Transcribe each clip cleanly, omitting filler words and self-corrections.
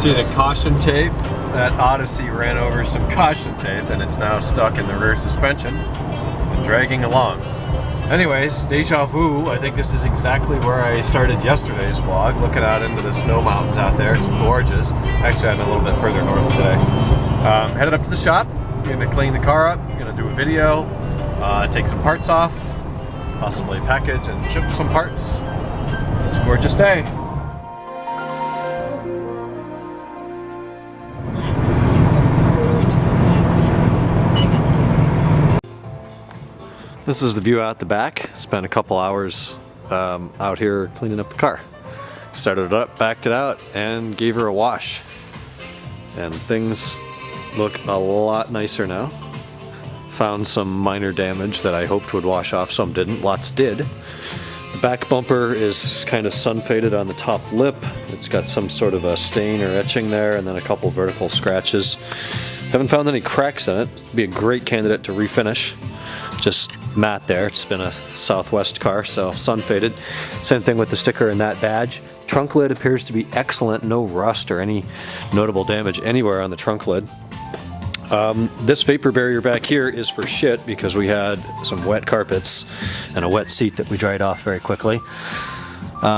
See the caution tape? That Odyssey ran over some caution tape and it's now stuck in the rear suspension and dragging along. Anyways, deja vu. I think this is exactly where I started yesterday's vlog, looking out into the snow mountains out there. It's gorgeous. Actually, I'm a little bit further north today. Headed up to the shop. Gonna clean the car up. Gonna do a video. Take some parts off. Possibly package and ship some parts. It's a gorgeous day. This is the view out the back. Spent a couple hours out here cleaning up the car. Started it up, backed it out, and gave her a wash. And things look a lot nicer now. Found some minor damage that I hoped would wash off, some didn't, lots did. The back bumper is kind of sun faded on the top lip. It's got some sort of a stain or etching there, and then a couple vertical scratches. Haven't found any cracks in it. It'd be a great candidate to refinish. Just matte there. It's been a Southwest car, so sun faded. Same thing with the sticker and that badge. Trunk lid appears to be excellent. No rust or any notable damage anywhere on the trunk lid. This vapor barrier back here is for shit because we had some wet carpets and a wet seat that we dried off very quickly.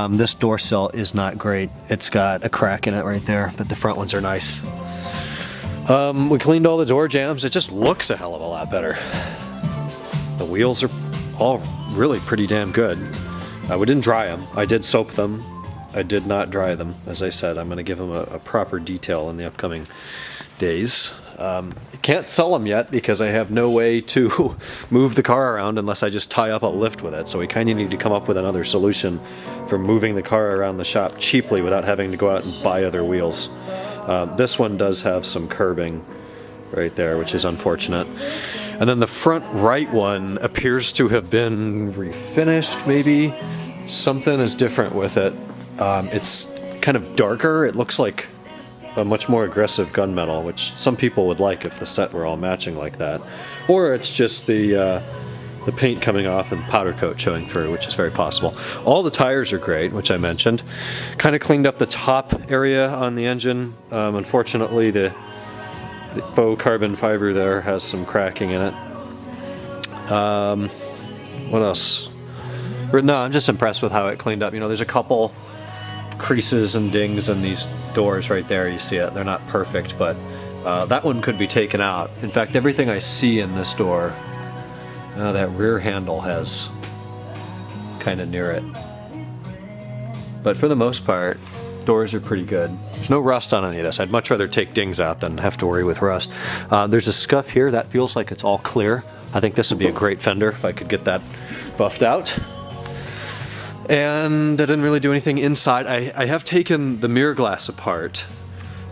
This door sill is not great. It's got a crack in it right there, but the front ones are nice. We cleaned all the door jambs. It just looks a hell of a lot better. The wheels are all really pretty damn good. We didn't dry them. I did soap them. I did not dry them. As I said, I'm going to give them a proper detail in the upcoming days. Can't sell them yet because I have no way to move the car around unless I just tie up a lift with it. So we kind of need to come up with another solution for moving the car around the shop cheaply without having to go out and buy other wheels. This one does have some curbing right there, which is unfortunate. And then the front right one appears to have been refinished, maybe. Something is different with it. It's kind of darker. It looks like a much more aggressive gunmetal, which some people would like if the set were all matching like that. Or it's just the paint coming off and powder coat showing through, which is very possible. All the tires are great, which I mentioned. Kind of cleaned up the top area on the engine. Unfortunately, the faux carbon fiber there has some cracking in it. What else? No, I'm just impressed with how it cleaned up. You know, there's a couple creases and dings in these doors right there. You see it. They're not perfect, but that one could be taken out. In fact, everything I see in this door, that rear handle has kind of near it. But for the most part, doors are pretty good. There's no rust on any of this. I'd much rather take dings out than have to worry with rust. There's a scuff here. That feels like it's all clear. I think this would be a great fender if I could get that buffed out. And I didn't really do anything inside. I have taken the mirror glass apart.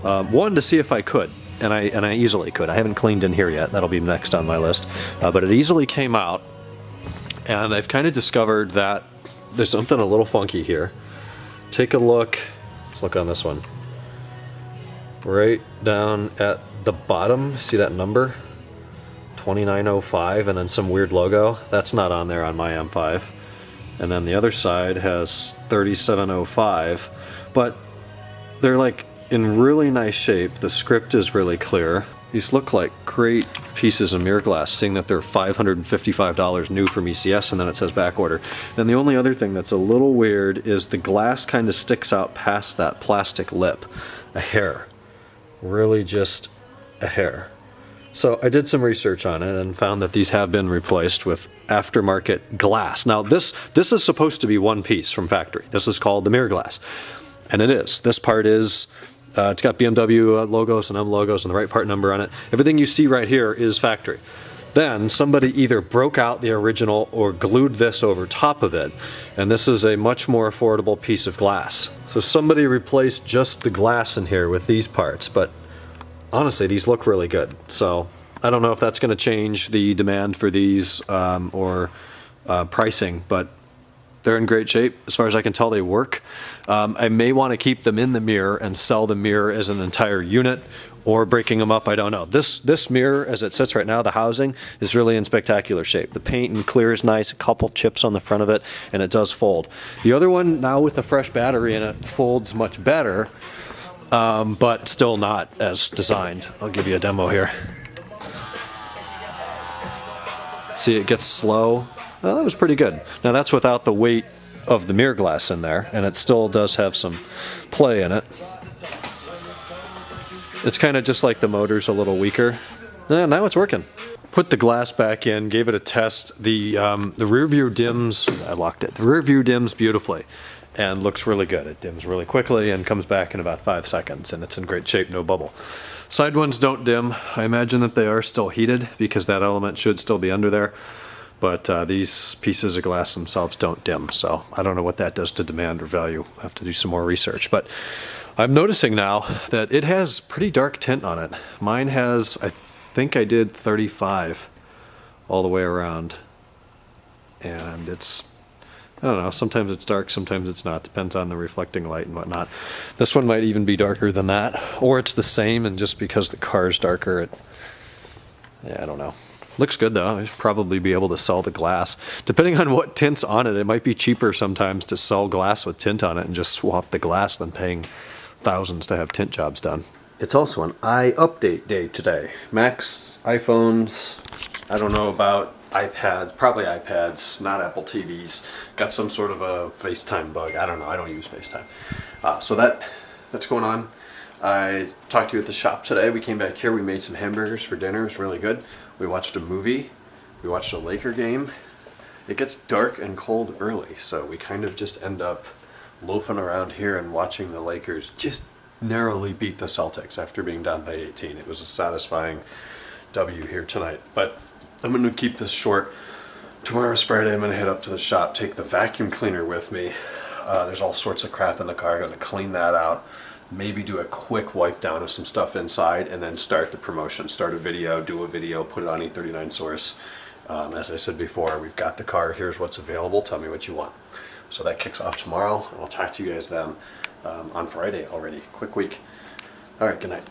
One, to see if I could. And I easily could. I haven't cleaned in here yet. That'll be next on my list. But it easily came out. And I've kind of discovered that there's something a little funky here. Take a look. Let's look on this one. Right down at the bottom, see that number? 2905 and then some weird logo. That's not on there on my M5. And then the other side has 3705. But they're like in really nice shape. The script is really clear. These look like great pieces of mirror glass, seeing that they're $555 new from ECS, and then it says back order. Then the only other thing that's a little weird is the glass kind of sticks out past that plastic lip. A hair. Really just a hair. So I did some research on it and found that these have been replaced with aftermarket glass. Now this is supposed to be one piece from factory. This is called the mirror glass. And it is. This part is it's got BMW logos and M logos and the right part number on it. Everything you see right here is factory. Then somebody either broke out the original or glued this over top of it, and this is a much more affordable piece of glass. So somebody replaced just the glass in here with these parts, but honestly these look really good. So I don't know if that's going to change the demand for these or pricing, but they're in great shape. As far as I can tell, they work. I may want to keep them in the mirror and sell the mirror as an entire unit, or breaking them up, I don't know. This mirror, as it sits right now, the housing, is really in spectacular shape. The paint and clear is nice, a couple chips on the front of it, and it does fold. The other one, now with a fresh battery in it, folds much better. but still not as designed. I'll give you a demo here. See, it gets slow. Well, that was pretty good. Now that's without the weight of the mirror glass in there, and it still does have some play in it. It's kind of just like the motor's a little weaker. Now it's working. Put the glass back in, gave it a test. The rear view dims, I locked it. The rear view dims beautifully and looks really good. It dims really quickly and comes back in about 5 seconds, and it's in great shape, no bubble. Side ones don't dim. I imagine that they are still heated because that element should still be under there. But these pieces of glass themselves don't dim, so I don't know what that does to demand or value. I have to do some more research. But I'm noticing now that it has pretty dark tint on it. Mine has, I think I did 35 all the way around, and it's, I don't know, sometimes it's dark, sometimes it's not, depends on the reflecting light and whatnot. This one might even be darker than that, or it's the same, and just because the car's darker, yeah, I don't know. Looks good though. I should probably be able to sell the glass. Depending on what tint's on it, it might be cheaper sometimes to sell glass with tint on it and just swap the glass than paying thousands to have tint jobs done. It's also an update day today. Macs, iPhones, I don't know about iPads, probably iPads, not Apple TVs. Got some sort of a FaceTime bug. I don't know, I don't use FaceTime. So that's going on. I talked to you at the shop today. We came back here, we made some hamburgers for dinner. It was really good. We watched a movie. We watched a Laker game. It gets dark and cold early, so we kind of just end up loafing around here and watching the Lakers just narrowly beat the Celtics after being down by 18. It was a satisfying W here tonight. But I'm going to keep this short. Tomorrow's Friday. I'm going to head up to the shop, take the vacuum cleaner with me. There's all sorts of crap in the car. I'm going to clean that out. Maybe do a quick wipe down of some stuff inside, and then start the promotion. Start a video, do a video, put it on E39 Source. As I said before, we've got the car. Here's what's available. Tell me what you want. So that kicks off tomorrow, and I'll talk to you guys then on Friday already. Quick week. All right, good night.